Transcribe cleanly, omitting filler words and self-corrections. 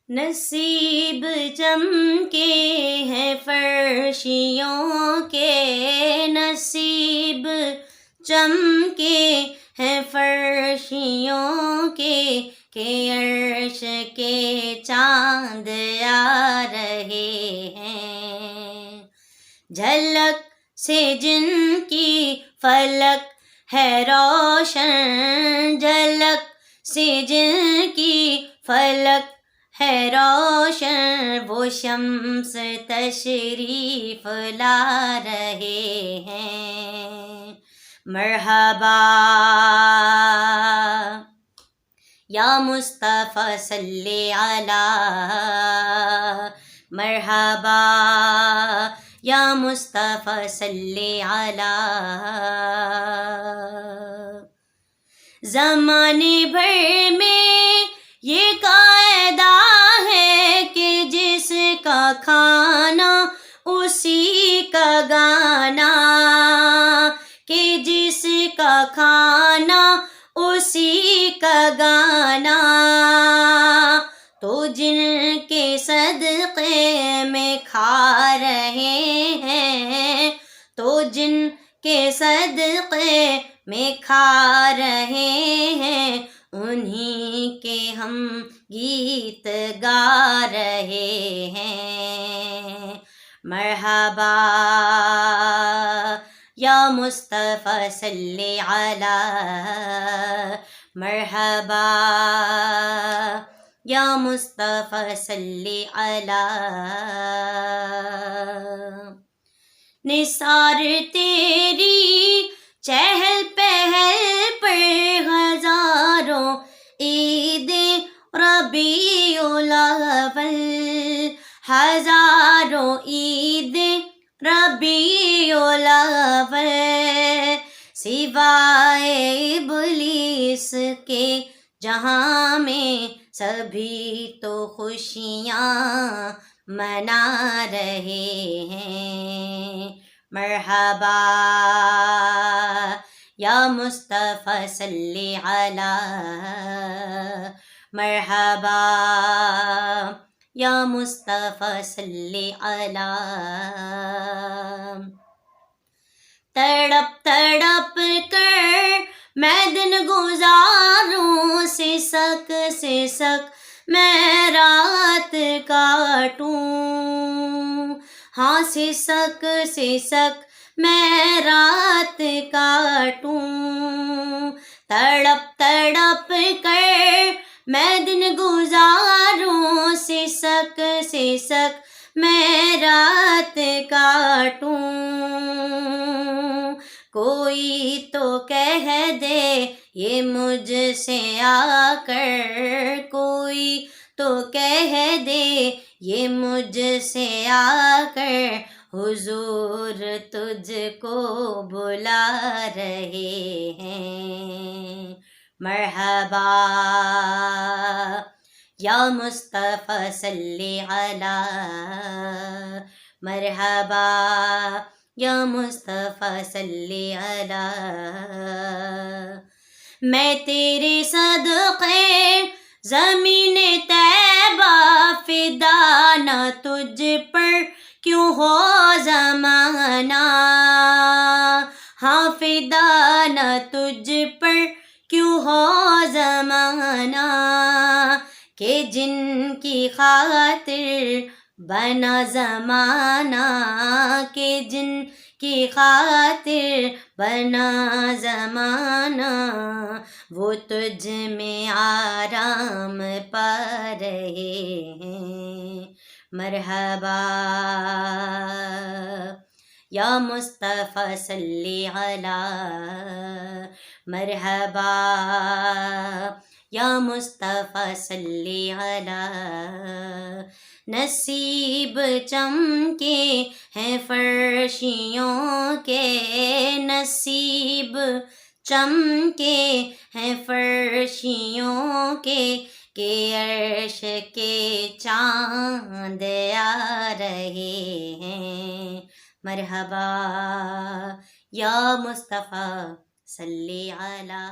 نصیب چمکے ہیں فرشیوں کے، نصیب چمکے ہیں فرشیوں کے، کہ عرش کے چاند آ رہے ہیں، جھلک سے جن کی فلک ہے روشن، جھلک سے جن کی فلک ہے روشن، وہ شمس تشریف لا رہے ہیں، مرحبا یا مصطفیٰ صلی علی، مرحبا یا مصطفیٰ صلی علی، زمانے بھر میں یہ قاعدہ ہے کہ جس کا کھانا اسی کا گانا، کہ جس کا کھانا اسی کا گانا، تو جن کے صدقے میں کھا رہے ہیں، تو جن کے صدقے میں کھا رہے ہیں، انہی کے ہم گیت گا رہے ہیں، مرحبا یا مصطفیٰ صلی علی، مرحبا یا مصطفیٰ صلی علی، نثار تیری چہل پہل پر ہزاروں عید ربیع الاول، ہزاروں عید ربیع الاول، سوائے ابلیس کے جہاں میں سبھی تو خوشیاں منا رہے ہیں، مرحبا یا مصطفیٰ صلی علی، مرحبا یا مصطفیٰ صلی علی، تڑپ تڑپ کر میں دن گزاروں، سسک سسک میں رات کاٹوں، ہاں سسک سسک میں رات کاٹوں، تڑپ تڑپ کر میں دن گزاروں، سسک سسک میں رات کاٹوں، کوئی تو کہہ دے یہ مجھ سے آ کر، کوئی تو کہہ دے یہ مجھ سے آ کر، حضور تجھ کو بلا رہے ہیں، مرحبا یا مصطفیٰ صلی علی، مرحبا یا مصطفیٰ صلی علی، میں تیرے صدقے زمین طیبہ فدا، نہ تجھ پر کیوں ہو زمانہ، ہاں فدا نہ تجھ پر کیوں ہو زمانہ، کہ جن کی خاطر بنا زمانہ، کہ جن کی خاطر بنا زمانہ، وہ تجھ میں آرام پا رہے ہیں، مرحبا یا مصطفیٰ صلی علی، مرحبا یا مصطفیٰ صلی علی، نصیب چمکے ہیں فرشیوں کے، نصیب چمکے ہیں فرشیوں کے، کہ عرش کے چاند آ رہے ہیں، مرحبا یا مصطفیٰ صلی علی۔